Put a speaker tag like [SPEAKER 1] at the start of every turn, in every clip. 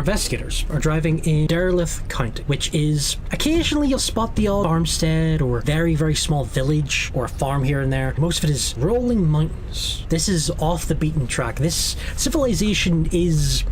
[SPEAKER 1] investigators are driving in Derelith County, which is occasionally you'll spot the odd farmstead or very, very small village or a farm here and there. Most of it is rolling mountains. This is off the beaten track. This civilization is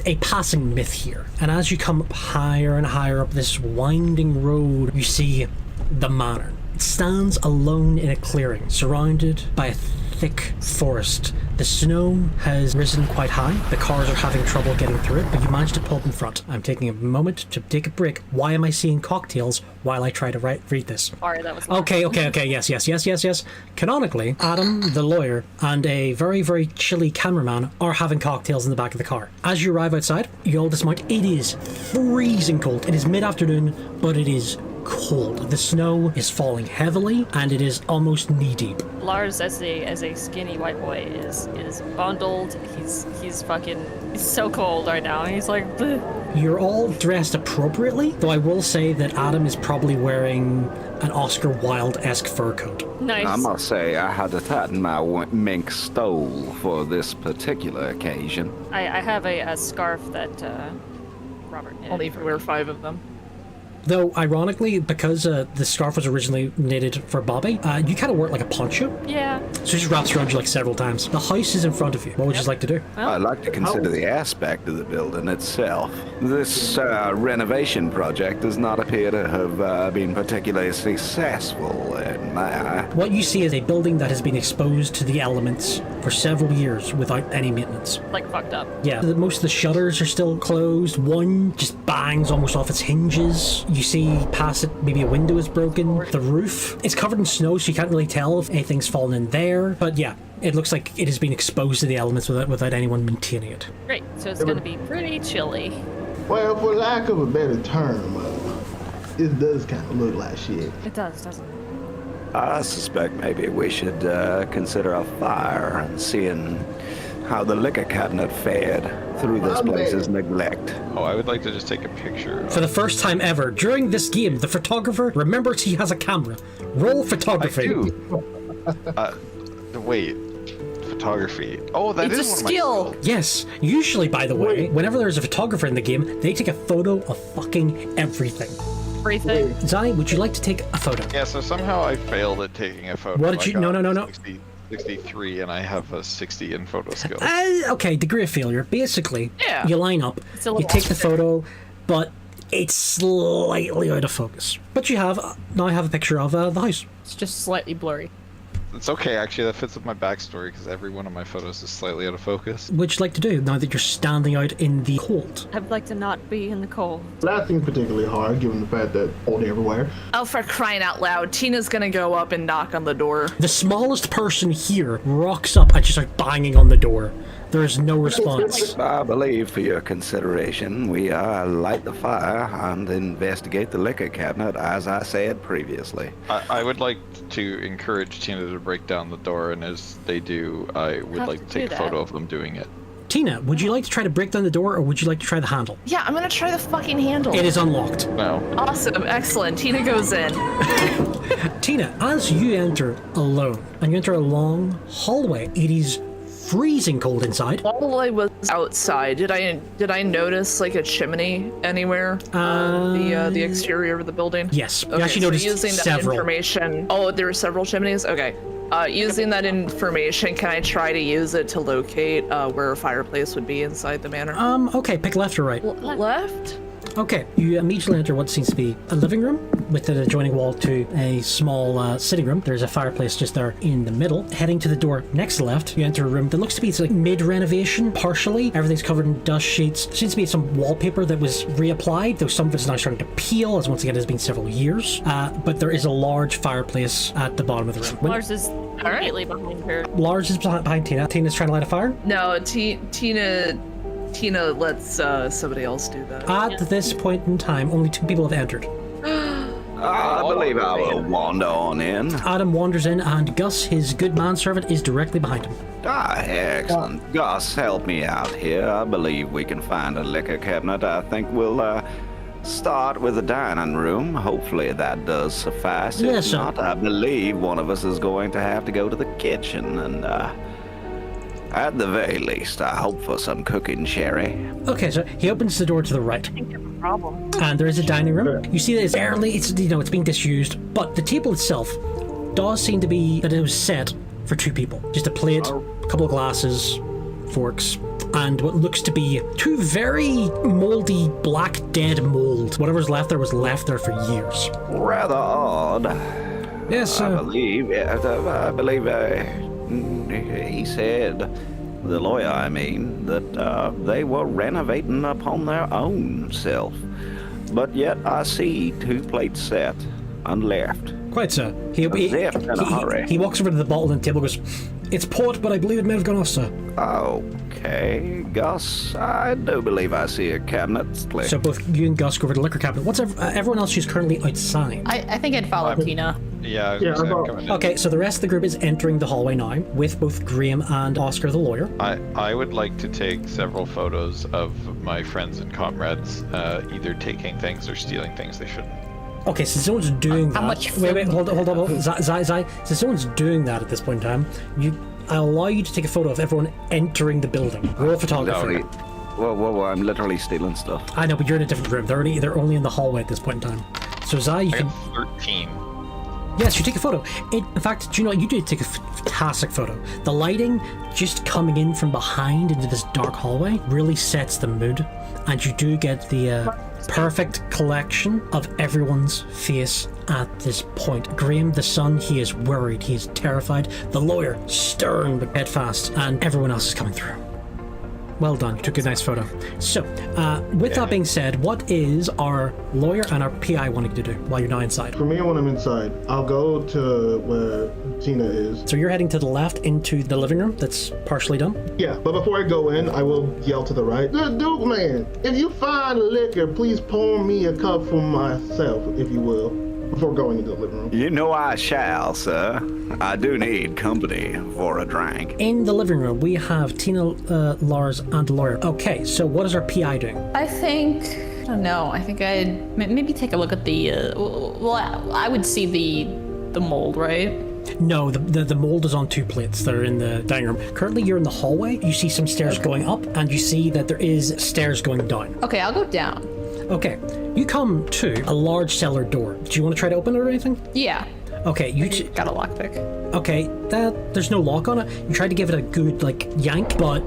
[SPEAKER 1] a passing myth here. And as you come up higher and higher up this winding road, you see the manor. It stands alone in a clearing, surrounded by a thick forest. The snow has risen quite high. The cars are having trouble getting through it, but you managed to pull up in front. I'm taking a moment to take a break. Why am I seeing cocktails while I try to read this?
[SPEAKER 2] Sorry, that was...
[SPEAKER 1] Okay, yes. Canonically, Adam, the lawyer, and a very, very chilly cameraman are having cocktails in the back of the car. As you arrive outside, you all dismount. It is freezing cold. It is mid-afternoon, but it is cold. The snow is falling heavily, and it is almost knee-deep.
[SPEAKER 2] Lars, as a skinny white boy, is bundled. He's so cold right now. He's like, bleh.
[SPEAKER 1] You're all dressed appropriately, though I will say that Adam is probably wearing an Oscar Wilde-esque fur coat.
[SPEAKER 2] Nice.
[SPEAKER 3] I must say, I had to tighten my mink stole for this particular occasion.
[SPEAKER 2] I have a scarf that Robert knitted.
[SPEAKER 4] Only if you wear 5 of them.
[SPEAKER 1] Though, ironically, because the scarf was originally knitted for Bobby, you kind of wear it like a poncho.
[SPEAKER 2] Yeah.
[SPEAKER 1] So it just wraps around you like several times. The house is in front of you. What would you like to do?
[SPEAKER 2] Well,
[SPEAKER 3] I'd like to consider the aspect of the building itself. This renovation project does not appear to have been particularly successful in my eye.
[SPEAKER 1] What you see is a building that has been exposed to the elements for several years without any maintenance.
[SPEAKER 2] like fucked up.
[SPEAKER 1] Yeah, most of the shutters are still closed. One just bangs almost off its hinges. You see past it, maybe a window is broken. The roof, it's covered in snow, so you can't really tell if anything's fallen in there. But yeah, it looks like it has been exposed to the elements without anyone maintaining it.
[SPEAKER 2] Great, so it's gonna be pretty chilly.
[SPEAKER 5] Well, for lack of a better term, it does kind of look like shit.
[SPEAKER 2] It does, doesn't it?
[SPEAKER 3] I suspect maybe we should consider a fire and seeing how the liquor cabinet fared through this place's neglect.
[SPEAKER 6] Oh, I would like to just take a picture.
[SPEAKER 1] For the first time ever, during this game, the photographer remembers he has a camera. Roll photography.
[SPEAKER 6] I do. Wait. Photography. Oh, that
[SPEAKER 4] It's
[SPEAKER 6] is
[SPEAKER 4] a
[SPEAKER 6] one
[SPEAKER 4] skill.
[SPEAKER 6] of my skills.
[SPEAKER 1] Yes, usually, by the way, whenever there's a photographer in the game, they take a photo of fucking everything.
[SPEAKER 2] Everything.
[SPEAKER 1] Zani, would you like to take a photo?
[SPEAKER 6] Yeah, so somehow I failed at taking a photo.
[SPEAKER 1] What did you-
[SPEAKER 6] I got
[SPEAKER 1] no.
[SPEAKER 6] 63, and I have a 60 in photo skills.
[SPEAKER 1] Okay, degree of failure. Basically,
[SPEAKER 4] Yeah.
[SPEAKER 1] you line up,
[SPEAKER 2] It's a
[SPEAKER 1] you
[SPEAKER 2] little
[SPEAKER 1] take the photo, but it's slightly out of focus. But you have, now I have a picture of the house.
[SPEAKER 2] It's just slightly blurry.
[SPEAKER 6] It's okay, actually, that fits with my backstory, because every one of my photos is slightly out of focus.
[SPEAKER 1] What would you like to do now that you're standing out in the cold?
[SPEAKER 2] I'd like to not be in the cold.
[SPEAKER 5] That seems particularly hard, given the fact that cold everywhere.
[SPEAKER 4] Oh, for crying out loud, Tina's gonna go up and knock on the door.
[SPEAKER 1] The smallest person here rocks up and just starts banging on the door. There is no response.
[SPEAKER 3] I believe, for your consideration, we light the fire and investigate the liquor cabinet, as I said previously.
[SPEAKER 6] I would like to encourage Tina to break down the door, and as they do, I would
[SPEAKER 2] Have
[SPEAKER 6] like
[SPEAKER 2] to
[SPEAKER 6] to take
[SPEAKER 2] do
[SPEAKER 6] a
[SPEAKER 2] that.
[SPEAKER 6] photo of them doing it.
[SPEAKER 1] Tina, would you like to try to break down the door, or would you like to try the handle?
[SPEAKER 4] Yeah, I'm gonna try the fucking handle.
[SPEAKER 1] It is unlocked.
[SPEAKER 6] No.
[SPEAKER 4] Awesome, excellent. Tina goes in.
[SPEAKER 1] Tina, as you enter alone, and you enter a long hallway, it is freezing cold inside.
[SPEAKER 4] While I was outside, did I notice like a chimney anywhere on the exterior of the building?
[SPEAKER 1] Yes, you
[SPEAKER 4] Okay,
[SPEAKER 1] actually
[SPEAKER 4] so
[SPEAKER 1] noticed
[SPEAKER 4] using that
[SPEAKER 1] several.
[SPEAKER 4] information. Oh, there were several chimneys. Okay. Using that information, can I try to use it to locate where a fireplace would be inside the manor?
[SPEAKER 1] Okay, pick left or right.
[SPEAKER 4] Left?
[SPEAKER 1] Okay, you immediately enter what seems to be a living room with an adjoining wall to a small sitting room. There's a fireplace just there in the middle. Heading to the door next to left, you enter a room that looks to be like mid-renovation, partially. Everything's covered in dust sheets. Seems to be some wallpaper that was reapplied, though some of it's now starting to peel, as once again it has been several years. But there is a large fireplace at the bottom of the room.
[SPEAKER 2] Lars is immediately behind her.
[SPEAKER 1] Lars is behind Tina. Tina's trying to light a fire.
[SPEAKER 4] No, Tina lets somebody else do that.
[SPEAKER 1] At this point in time, only 2 people have entered.
[SPEAKER 3] I believe I will wander on in.
[SPEAKER 1] Adam wanders in, and Gus, his good manservant, is directly behind him.
[SPEAKER 3] Excellent. Gus, help me out here. I believe we can find a liquor cabinet. I think we'll start with the dining room. Hopefully that does suffice.
[SPEAKER 1] Yes,
[SPEAKER 3] If
[SPEAKER 1] sir.
[SPEAKER 3] not, I believe one of us is going to have to go to the kitchen and At the very least, I hope for some cooking, Sherry.
[SPEAKER 1] Okay, so he opens the door to the right.
[SPEAKER 2] I think there's a problem.
[SPEAKER 1] And there is a dining room. You see that it's it's being disused, but the table itself does seem to be that it was set for 2 people. Just a plate, a couple of glasses, forks, and what looks to be 2 very moldy, black, dead mold. Whatever's left there was left there for years.
[SPEAKER 3] Rather odd.
[SPEAKER 1] Yes,
[SPEAKER 3] I believe he said, the lawyer I mean, that they were renovating upon their own self. But yet I see 2 plates set and left.
[SPEAKER 1] quite so.
[SPEAKER 3] As if in a hurry.
[SPEAKER 1] He walks over to the bottle and the table, goes, "It's port, but I believe it may have gone off, sir."
[SPEAKER 3] Okay, Gus, I do believe I see a cabinet.
[SPEAKER 1] So both you and Gus go over to the liquor cabinet. What's everyone else who's currently outside?
[SPEAKER 2] I think I'd follow Tina.
[SPEAKER 6] Yeah, I was
[SPEAKER 5] Yeah,
[SPEAKER 6] gonna say,
[SPEAKER 5] I'm
[SPEAKER 6] I'm coming in.
[SPEAKER 1] Okay, so the rest of the group is entering the hallway now with both Graham and Oscar the lawyer.
[SPEAKER 6] I would like to take several photos of my friends and comrades either taking things or stealing things they shouldn't.
[SPEAKER 1] Okay, so someone's doing that.
[SPEAKER 2] How much
[SPEAKER 1] Wait, hold on. Zai. So someone's doing that at this point in time. I'll allow you to take a photo of everyone entering the building. Roll photography.
[SPEAKER 3] Whoa, I'm literally stealing stuff.
[SPEAKER 1] I know, but you're in a different room. They're only in the hallway at this point in time. So Zai, you
[SPEAKER 6] I
[SPEAKER 1] can.
[SPEAKER 6] got 13.
[SPEAKER 1] Yes, you take a photo. In fact, do you know what? You did take a fantastic photo. The lighting just coming in from behind into this dark hallway really sets the mood, and you do get the perfect collection of everyone's face at this point. Graham, the son, he is worried, he is terrified. The lawyer, stern but steadfast, and everyone else is coming through. Well done, you took a nice photo. So, with that being said, what is our lawyer and our PI wanting to do while you're now inside?
[SPEAKER 5] For me, when I'm inside, I'll go to where Tina is.
[SPEAKER 1] So you're heading to the left into the living room that's partially done.
[SPEAKER 5] Yeah, but before I go in, I will yell to the right. Duke man, if you find liquor, please pour me a cup for myself, if you will, before going into the living room.
[SPEAKER 3] You know I shall, sir. I do need company for a drink.
[SPEAKER 1] In the living room, we have Tina, Lars, and the lawyer. Okay, so what is our PI doing?
[SPEAKER 2] I don't know. I think I'd maybe take a look at the. I would see the mold, right?
[SPEAKER 1] No, the mold is on 2 plates that are in the dining room. Currently, you're in the hallway. You see some stairs going up, and you see that there is stairs going down.
[SPEAKER 2] Okay, I'll go down.
[SPEAKER 1] Okay, you come to a large cellar door. Do you want to try to open it or anything?
[SPEAKER 2] Yeah.
[SPEAKER 1] Okay,
[SPEAKER 2] Got a lockpick.
[SPEAKER 1] okay, there's no lock on it. You tried to give it a good yank, but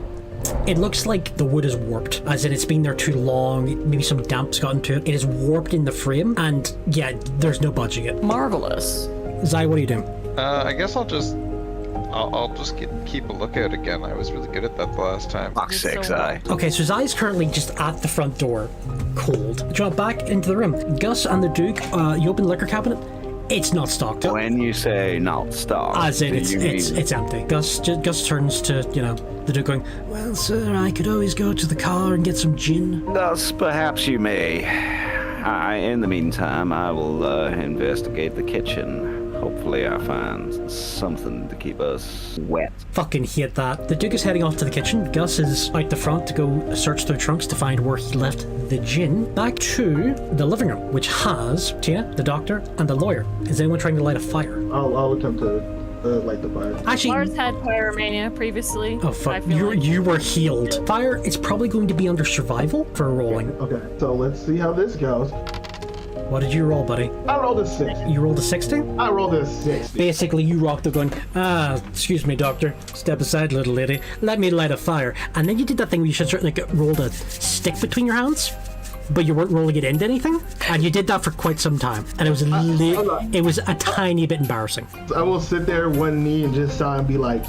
[SPEAKER 1] it looks like the wood is warped, as in it's been there too long. Maybe some damp's got into it. It is warped in the frame, and yeah, there's no budging it.
[SPEAKER 2] Marvelous.
[SPEAKER 1] Zai, what are you doing?
[SPEAKER 6] I guess I'll just keep a lookout again. I was really good at that the last time.
[SPEAKER 3] Fuck's sake,
[SPEAKER 2] so
[SPEAKER 3] I.
[SPEAKER 1] Okay, so Zai's currently just at the front door, cold. Do you want back into the room? Gus and the Duke, you open the liquor cabinet. It's not stocked.
[SPEAKER 3] When you say not stopped,
[SPEAKER 1] As in,
[SPEAKER 3] do you mean-
[SPEAKER 1] it's empty. Gus turns to the Duke, going, "Well, sir, I could always go to the car and get some gin."
[SPEAKER 3] Thus, perhaps you may. In the meantime, I will investigate the kitchen. Hopefully I find something to keep us wet.
[SPEAKER 1] Fucking hate that. The Duke is heading off to the kitchen. Gus is out the front to go search through trunks to find where he left the gin. Back to the living room, which has Tina, the doctor, and the lawyer. Is anyone trying to light a fire?
[SPEAKER 5] I'll attempt to light the fire.
[SPEAKER 1] Actually,
[SPEAKER 2] Lars had pyromania previously.
[SPEAKER 1] oh fuck,
[SPEAKER 2] I feel like.
[SPEAKER 1] you were healed. Fire, it's probably going to be under survival for rolling.
[SPEAKER 5] Okay, so let's see how this goes.
[SPEAKER 1] What did you roll, buddy?
[SPEAKER 5] I rolled a 60.
[SPEAKER 1] You rolled a 60?
[SPEAKER 5] I rolled a 60.
[SPEAKER 1] Basically, you rocked up going, excuse me, doctor. Step aside, little lady. Let me light a fire. And then you did that thing where you should certainly rolled a stick between your hands, but you weren't rolling it into anything. And you did that for quite some time. And it was it was a tiny bit embarrassing.
[SPEAKER 5] I will sit there one knee and just try and be like,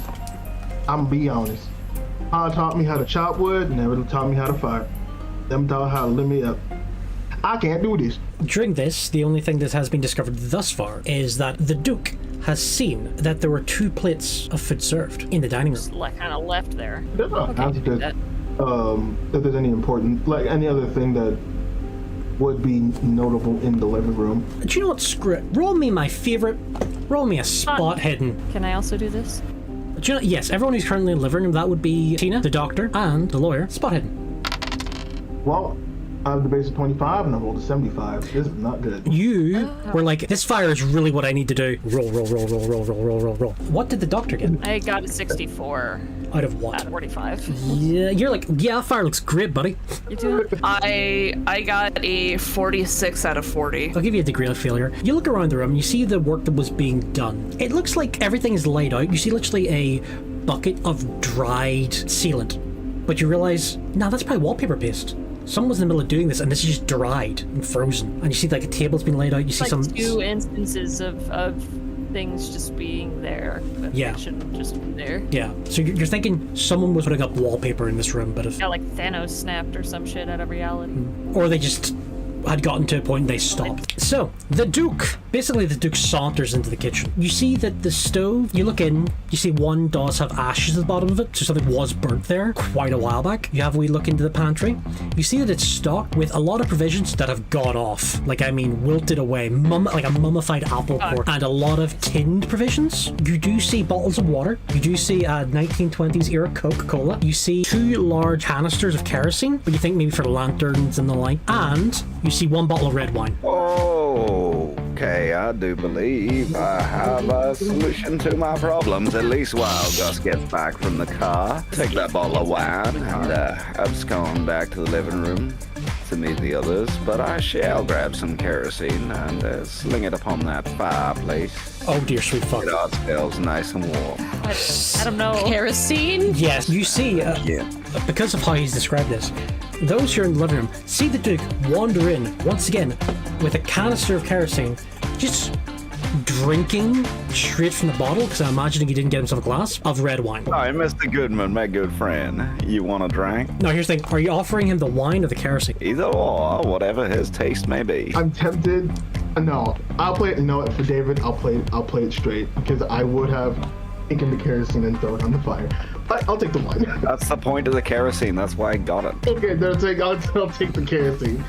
[SPEAKER 5] I'm gonna be honest. Mom taught me how to chop wood, never taught me how to fire. Them taught how to lit me up. I can't do this.
[SPEAKER 1] During this, the only thing that has been discovered thus far is that the Duke has seen that there were 2 plates of food served in the dining room.
[SPEAKER 2] Kind of left there.
[SPEAKER 5] There's not
[SPEAKER 2] Okay,
[SPEAKER 5] answer
[SPEAKER 2] that-
[SPEAKER 5] if there's any important, like any other thing that would be notable in the living room.
[SPEAKER 1] Do you know what? Screw it. Roll me my favorite. Roll me a spot hidden.
[SPEAKER 2] Can I also do this?
[SPEAKER 1] Do you know? Yes, everyone who's currently in the living room, that would be Tina, the doctor, and the lawyer. Spot hidden.
[SPEAKER 5] Well, I have the base of 25 and I rolled a 75. This is not good.
[SPEAKER 1] You were like, this fire is really what I need to do. Roll. What did the doctor get?
[SPEAKER 2] I got a 64.
[SPEAKER 1] Out of what?
[SPEAKER 2] At 45.
[SPEAKER 1] Yeah, you're like, yeah, that fire looks great, buddy.
[SPEAKER 2] You do?
[SPEAKER 4] I got a 46 out of 40.
[SPEAKER 1] I'll give you a degree of failure. You look around the room, you see the work that was being done. It looks like everything is laid out. You see literally a bucket of dried sealant. But you realize, nah, that's probably wallpaper paste. Someone was in the middle of doing this, and this is just dried and frozen. And you see like a table's been laid out. You see
[SPEAKER 2] Like
[SPEAKER 1] some
[SPEAKER 2] 2 instances of things just being there, but
[SPEAKER 1] Yeah.
[SPEAKER 2] they shouldn't just be there.
[SPEAKER 1] Yeah. So you're thinking someone was putting up wallpaper in this room, but if
[SPEAKER 2] Yeah, like Thanos snapped or some shit out of reality.
[SPEAKER 1] or they just had gotten to a point and they stopped. So, the Duke. Basically, the Duke saunters into the kitchen. You see that the stove, you look in, you see one does have ashes at the bottom of it, so something was burnt there quite a while back. You have a wee look into the pantry. You see that it's stocked with a lot of provisions that have gone off. Like, I mean, wilted away. Like a mummified apple core. And a lot of tinned provisions. You do see bottles of water. You do see a 1920s era Coca-Cola. You see 2 large canisters of kerosene, but you think maybe for lanterns and the like. And you see 1 bottle of red wine.
[SPEAKER 3] Okay, I do believe I have a solution to my problems, at least while Gus gets back from the car. Take that bottle of wine and abscond back to the living room to meet the others, but I shall grab some kerosene and sling it upon that fireplace.
[SPEAKER 1] Oh dear sweet fuck.
[SPEAKER 3] It all smells nice and warm.
[SPEAKER 2] I don't know.
[SPEAKER 4] Kerosene?
[SPEAKER 1] Yes, you see,
[SPEAKER 3] Yeah.
[SPEAKER 1] because of how he's described this, those here in the living room see the Duke wander in, once again, with a canister of kerosene, just drinking straight from the bottle, because I'm imagining he didn't get himself a glass of red wine.
[SPEAKER 3] Hi, Mr. Goodman, my good friend. You want a drink?
[SPEAKER 1] Now here's the thing, are you offering him the wine or the kerosene?
[SPEAKER 3] Either or, whatever his taste may be.
[SPEAKER 5] I'm tempted. No, I'll play it. No, for David, I'll play it straight because I would have taken the kerosene and thrown it on the fire. But I'll take the wine.
[SPEAKER 3] That's the point of the kerosene. That's why I got it.
[SPEAKER 5] Okay, I'll take the kerosene.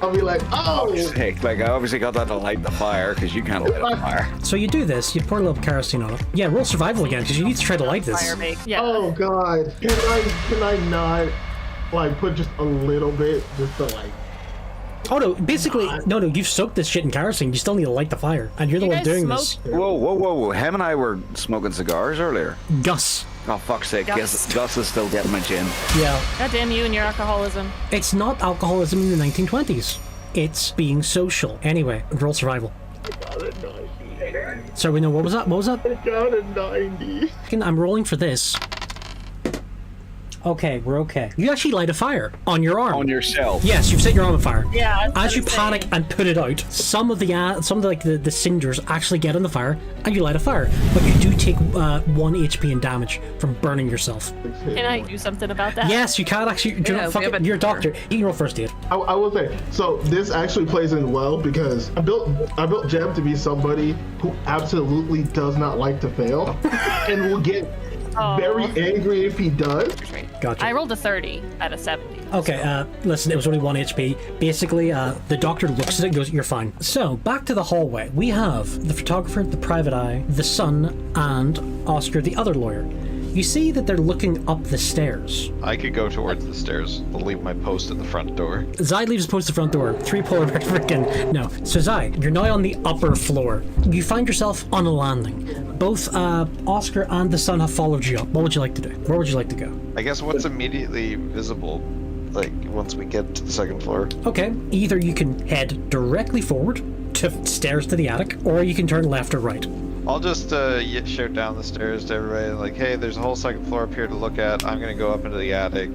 [SPEAKER 5] I'll be like, oh!
[SPEAKER 3] Heck, like I obviously got that to light the fire because you can't light a fire.
[SPEAKER 1] So you do this, you pour a little kerosene on it. Yeah, roll survival again, because you need to try to light this.
[SPEAKER 2] Fire make. Yeah.
[SPEAKER 5] Oh god. Can I not like put just a little bit just to like
[SPEAKER 1] Oh no, basically, no, you've soaked this shit in kerosene, you still need to light the fire. And you're the
[SPEAKER 2] You
[SPEAKER 1] one
[SPEAKER 2] guys
[SPEAKER 1] doing
[SPEAKER 2] smoked?
[SPEAKER 1] this.
[SPEAKER 3] Whoa. Ham and I were smoking cigars earlier.
[SPEAKER 1] Gus.
[SPEAKER 3] Oh, fuck's sake.
[SPEAKER 2] Gus.
[SPEAKER 3] Gus is still getting my chin.
[SPEAKER 1] Yeah.
[SPEAKER 2] God damn you and your alcoholism.
[SPEAKER 1] It's not alcoholism in the 1920s. It's being social. Anyway, roll survival. So we know, what was that? What was that?
[SPEAKER 5] I got a 90.
[SPEAKER 1] I'm rolling for this. Okay, we're okay. You actually light a fire on your arm.
[SPEAKER 3] On yourself.
[SPEAKER 1] Yes, you've set your arm on fire.
[SPEAKER 2] Yeah, I was
[SPEAKER 1] As you
[SPEAKER 2] gonna
[SPEAKER 1] panic
[SPEAKER 2] say.
[SPEAKER 1] and put it out, some of the cinders actually get on the fire, and you light a fire. But you do take 1 HP in damage from burning yourself.
[SPEAKER 2] Can I do something about that?
[SPEAKER 1] Yes, you can actually. Do
[SPEAKER 4] Yeah,
[SPEAKER 1] not fuck
[SPEAKER 4] we have
[SPEAKER 1] it.
[SPEAKER 4] a
[SPEAKER 1] You're a doctor.
[SPEAKER 4] doctor.
[SPEAKER 1] You can roll first aid.
[SPEAKER 5] I will say, so this actually plays in well because I built Jem to be somebody who absolutely does not like to fail and will get very angry if he does.
[SPEAKER 1] Gotcha.
[SPEAKER 2] I rolled a 30 out of 70.
[SPEAKER 1] Okay, listen, it was only 1 HP. Basically, the doctor looks at it and goes, you're fine. So, back to the hallway. We have the photographer, the private eye, the son, and Oscar, the other lawyer. You see that they're looking up the stairs.
[SPEAKER 6] I could go towards the stairs. I'll leave my post at the front door.
[SPEAKER 1] Zai leaves his post at the front door. 3 polar bears freaking. No. So, Zai, you're now on the upper floor. You find yourself on a landing. Both Oscar and the son have followed you up. What would you like to do? Where would you like to go?
[SPEAKER 6] I guess what's immediately visible, like once we get to the second floor.
[SPEAKER 1] Okay, either you can head directly forward to stairs to the attic, or you can turn left or right.
[SPEAKER 6] I'll just shout down the stairs to everybody, like, hey, there's a whole second floor up here to look at. I'm gonna go up into the attic.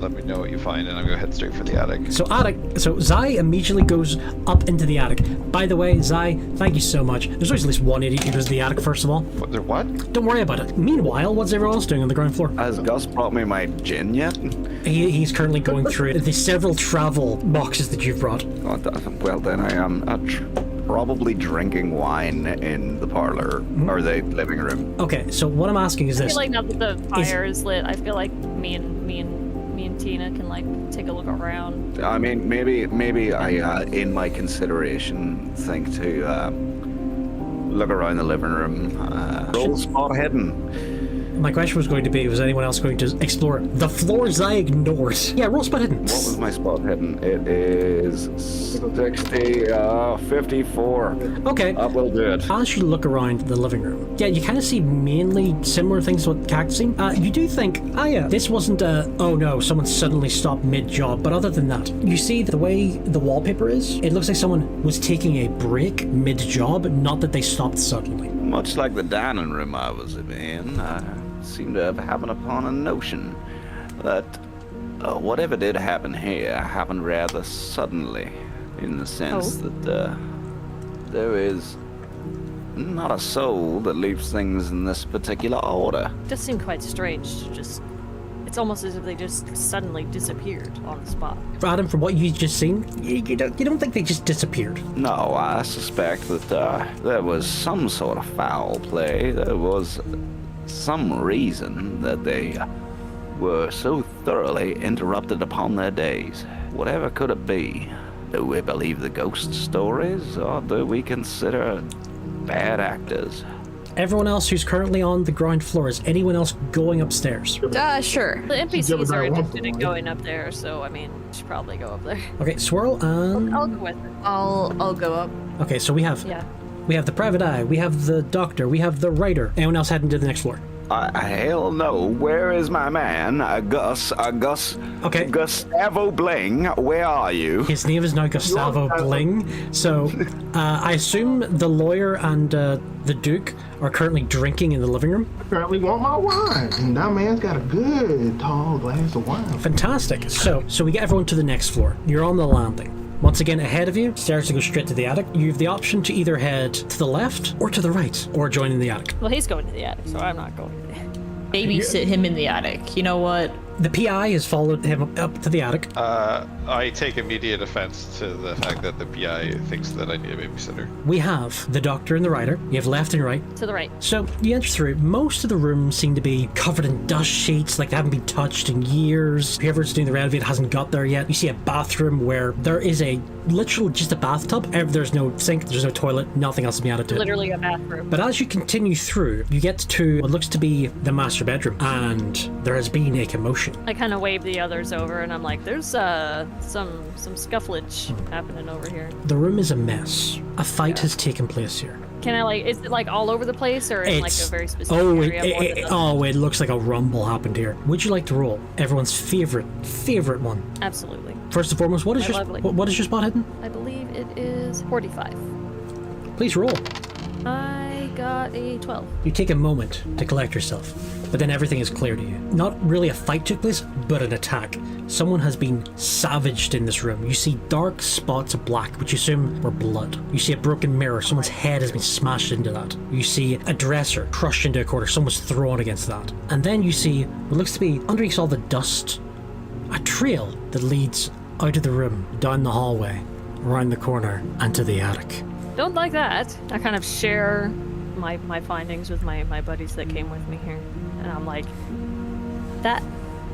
[SPEAKER 6] Let me know what you find, and I'm gonna head straight for the attic.
[SPEAKER 1] So Zai immediately goes up into the attic. By the way, Zai, thank you so much. There's always at least one idiot who goes to the attic first of all.
[SPEAKER 6] What?
[SPEAKER 1] Don't worry about it. Meanwhile, what's everyone else doing on the ground floor?
[SPEAKER 3] Has Gus brought me my gin yet?
[SPEAKER 1] He's currently going through the several travel boxes that you've brought.
[SPEAKER 3] Oh, well, then I am probably drinking wine in the parlor or the living room.
[SPEAKER 1] Okay, so what I'm asking is
[SPEAKER 2] I
[SPEAKER 1] this.
[SPEAKER 2] feel like now that the fire is lit, I feel like me and Tina can like take a look around.
[SPEAKER 3] I mean, maybe I, in my consideration, think to look around the living room. Roll spot hidden.
[SPEAKER 1] My question was going to be, was anyone else going to explore the floors I ignored? Yeah, roll spot hidden.
[SPEAKER 3] What was my spot hidden? It is 54.
[SPEAKER 1] Okay.
[SPEAKER 3] We'll do it.
[SPEAKER 1] As you look around the living room, yeah, you kind of see mainly similar things to what Cact's seen. You do think, this wasn't oh no, someone suddenly stopped mid-job, but other than that, you see the way the wallpaper is, it looks like someone was taking a break mid-job, not that they stopped suddenly.
[SPEAKER 3] Much like the dining room I was in, I seem to have happened upon a notion that whatever did happen here happened rather suddenly, in the sense that there is not a soul that leaves things in this particular order.
[SPEAKER 2] It does seem quite strange to just... It's almost as if they just suddenly disappeared on the spot.
[SPEAKER 1] Adam, from what you just seen, you don't think they just disappeared?
[SPEAKER 3] No, I suspect that there was some sort of foul play. There was some reason that they were so thoroughly interrupted upon their days. Whatever could it be? Do we believe the ghost stories, or do we consider bad actors?
[SPEAKER 1] Everyone else who's currently on the ground floor, is anyone else going upstairs?
[SPEAKER 7] Sure.
[SPEAKER 2] The NPCs are interested in going up there, so I mean, we should probably go up there.
[SPEAKER 1] Okay, Swirl and...
[SPEAKER 2] I'll go with it.
[SPEAKER 4] I'll go up.
[SPEAKER 1] Okay, so we have the private eye, we have the doctor, we have the writer. Anyone else heading to the next floor?
[SPEAKER 3] Hell no. Where is my man? Gus.
[SPEAKER 1] Okay.
[SPEAKER 3] Gustavo Bling, where are you?
[SPEAKER 1] His name is now Gustavo Bling. So, I assume the lawyer and the Duke are currently drinking in the living room.
[SPEAKER 5] Apparently want my wine. And that man's got a good tall glass of wine.
[SPEAKER 1] Fantastic. So we get everyone to the next floor. You're on the landing. Once again, ahead of you, stairs to go straight to the attic. You have the option to either head to the left or to the right, or join in the attic.
[SPEAKER 2] Well, he's going to the attic, so I'm not going to the attic.
[SPEAKER 7] Babysit him in the attic. You know what?
[SPEAKER 1] The PI has followed him up to the attic.
[SPEAKER 6] I take immediate offense to the fact that the PI thinks that I need a babysitter.
[SPEAKER 1] We have the doctor and the writer. You have left and right.
[SPEAKER 2] To the right.
[SPEAKER 1] So you enter through. Most of the rooms seem to be covered in dust sheets, like they haven't been touched in years. Whoever's doing the renovate hasn't got there yet. You see a bathroom where there is literally just a bathtub. There's no sink, there's no toilet, nothing else to be added to it.
[SPEAKER 2] Literally a bathroom.
[SPEAKER 1] But as you continue through, you get to what looks to be the master bedroom, and there has been a commotion.
[SPEAKER 2] I kind of wave the others over, and I'm like, "There's some scufflage happening over here."
[SPEAKER 1] The room is a mess. A fight has taken place here.
[SPEAKER 2] Can I is it like all over the place, or in like a very specific area?
[SPEAKER 1] It looks like a rumble happened here. Would you like to roll everyone's favorite one?
[SPEAKER 2] Absolutely.
[SPEAKER 1] First and foremost, what is your spot hidden?
[SPEAKER 2] I believe it is 45.
[SPEAKER 1] Please roll.
[SPEAKER 2] I got a 12.
[SPEAKER 1] You take a moment to collect yourself, but then everything is clear to you. Not really a fight took place, but an attack. Someone has been savaged in this room. You see dark spots of black, which you assume were blood. You see a broken mirror. Someone's head has been smashed into that. You see a dresser crushed into a corner. Someone's thrown against that. And then you see what looks to be, underneath all the dust, a trail that leads out of the room, down the hallway, around the corner, and to the attic.
[SPEAKER 2] Don't like that. I kind of share my findings with my buddies that came with me here. And I'm like, that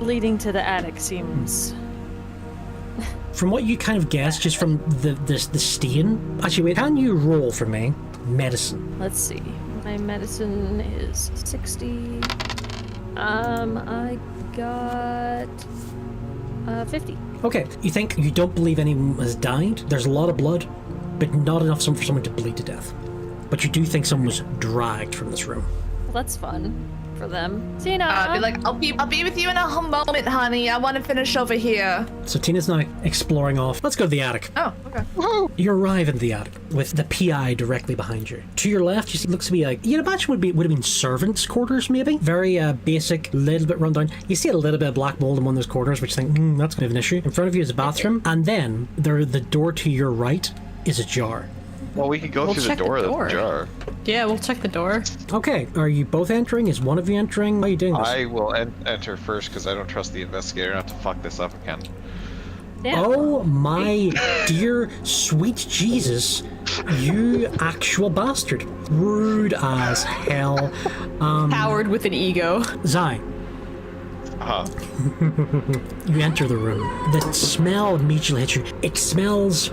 [SPEAKER 2] leading to the attic seems...
[SPEAKER 1] From what you kind of guessed, just from the stain... Actually, wait, can you roll for me? Medicine.
[SPEAKER 2] Let's see. My medicine is 60. I got 50.
[SPEAKER 1] Okay, you think you don't believe anyone has died? There's a lot of blood, but not enough for someone to bleed to death. But you do think someone was dragged from this room.
[SPEAKER 2] Well, that's fun for them. Tina!
[SPEAKER 4] I'll be like, I'll be with you in a moment, honey. I want to finish over here.
[SPEAKER 1] So Tina's now exploring off. Let's go to the attic.
[SPEAKER 4] Oh, okay.
[SPEAKER 1] You arrive in the attic with the PI directly behind you. To your left, you see, looks to be like, you'd imagine would have been servants' quarters, maybe. Very basic, little bit rundown. You see a little bit of black mold in one of those corners, which you think, that's kind of an issue. In front of you is a bathroom, and then the door to your right is ajar.
[SPEAKER 6] Well, we can go through the door that's ajar.
[SPEAKER 7] Yeah, we'll check the door.
[SPEAKER 1] Okay, are you both entering? Is one of you entering? How are you doing this?
[SPEAKER 6] I will enter first because I don't trust the investigator not to fuck this up again.
[SPEAKER 2] Yeah.
[SPEAKER 1] Oh my dear sweet Jesus, you actual bastard. Rude as hell.
[SPEAKER 7] Powered with an ego.
[SPEAKER 1] Zai, you enter the room. The smell immediately hits you. It smells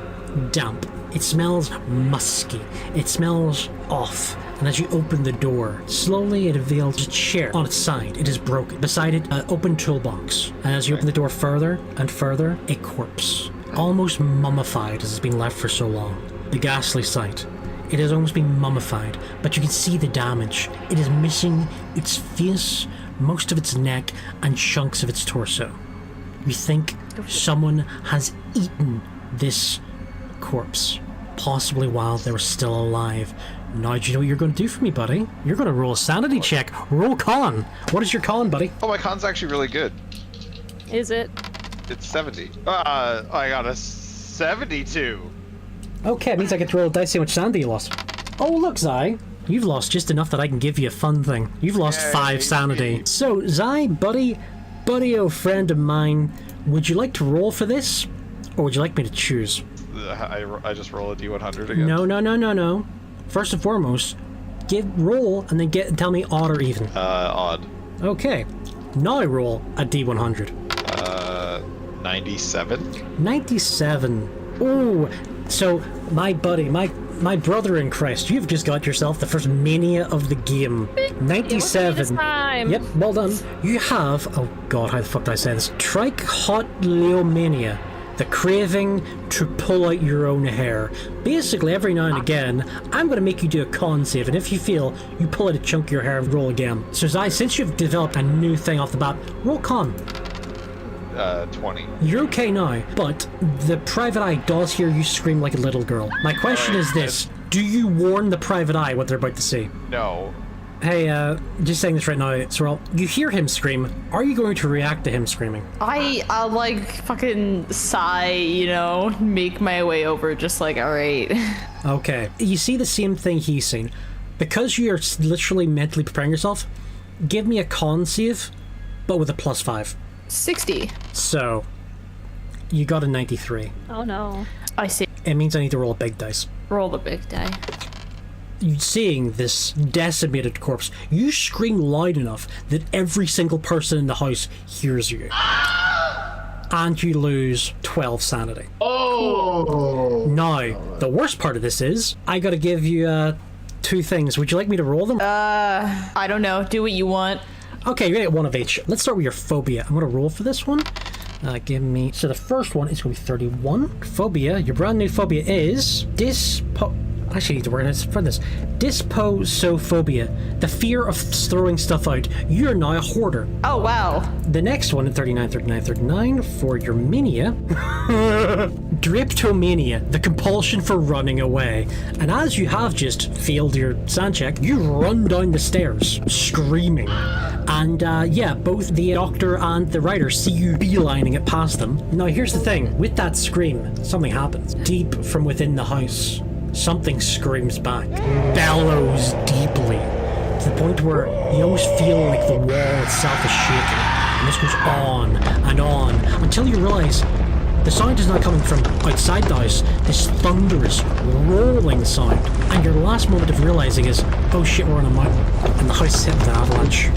[SPEAKER 1] damp. It smells musky. It smells off. and as you open the door, slowly it reveals a chair on its side. It is broken. Beside it, an open toolbox. And as you open the door further and further, a corpse. Almost mummified as it's been left for so long. The ghastly sight. It has almost been mummified, but you can see the damage. It is missing its face, most of its neck, and chunks of its torso. You think someone has eaten this corpse, possibly while they were still alive. Now do you know what you're going to do for me, buddy? You're going to roll a sanity check. Roll con. What is your con, buddy?
[SPEAKER 6] Oh, my con's actually really good.
[SPEAKER 2] Is it?
[SPEAKER 6] It's 70. I got a 72.
[SPEAKER 1] Okay, it means I get to roll a dice, see how much sanity you lost. Oh, look, Zai. You've lost just enough that I can give you a fun thing. You've lost 5 sanity. So, Zai, buddy, oh friend of mine, would you like to roll for this? Or would you like me to choose?
[SPEAKER 6] I just roll a d100 again.
[SPEAKER 1] No. First and foremost, roll and then tell me odd or even.
[SPEAKER 6] Odd.
[SPEAKER 1] Okay. Now roll a d100.
[SPEAKER 6] 97.
[SPEAKER 1] 97. Oh, so my buddy, my brother in Christ, you've just got yourself the first mania of the game. 97.
[SPEAKER 2] This time.
[SPEAKER 1] Yep, well done. You have, oh god, how the fuck did I say this? Trichotillomania. The craving to pull out your own hair. Basically, every now and again, I'm going to make you do a con save, and if you feel you pull out a chunk of your hair, roll again. So, Zai, since you've developed a new thing off the bat, roll con.
[SPEAKER 6] 20.
[SPEAKER 1] You're okay now, but the private eye does hear you scream like a little girl. My question is this: do you warn the private eye what they're about to see?
[SPEAKER 6] No.
[SPEAKER 1] Hey, just saying this right now, Sorrel, you hear him scream. Are you going to react to him screaming?
[SPEAKER 7] I'll like fucking sigh, you know, make my way over, just like, alright.
[SPEAKER 1] Okay. You see the same thing he's seen. Because you're literally mentally preparing yourself, give me a con save, but with a +5.
[SPEAKER 7] 60.
[SPEAKER 1] So, you got a 93.
[SPEAKER 2] Oh no.
[SPEAKER 7] I see.
[SPEAKER 1] It means I need to roll a big dice.
[SPEAKER 7] Roll the big die.
[SPEAKER 1] Seeing this decimated corpse, you scream loud enough that every single person in the house hears you. And you lose 12 sanity.
[SPEAKER 5] Oh!
[SPEAKER 1] Now, the worst part of this is, I gotta give you 2 things. Would you like me to roll them?
[SPEAKER 7] I don't know. Do what you want.
[SPEAKER 1] Okay, you get 1 of each. Let's start with your phobia. I'm gonna roll for this one. Give me... So the first one is gonna be 31. Phobia, your brand new phobia is... Actually, I need to word this for this. Dysposophobia, the fear of throwing stuff out. You're now a hoarder.
[SPEAKER 7] Oh, wow.
[SPEAKER 1] The next one, 39 for your mania. Dryptomania, the compulsion for running away. And as you have just failed your sand check, you run down the stairs, screaming. And yeah, both the doctor and the writer see you beelining it past them. Now here's the thing, with that scream, something happens. Deep from within the house, something screams back, bellows deeply, to the point where you almost feel like the wall itself is shaking. And this goes on and on until you realize the sound is not coming from outside the house, this thunderous, rolling sound. And your last moment of realizing is, oh shit, we're on a mountain, and the house is hit with an avalanche.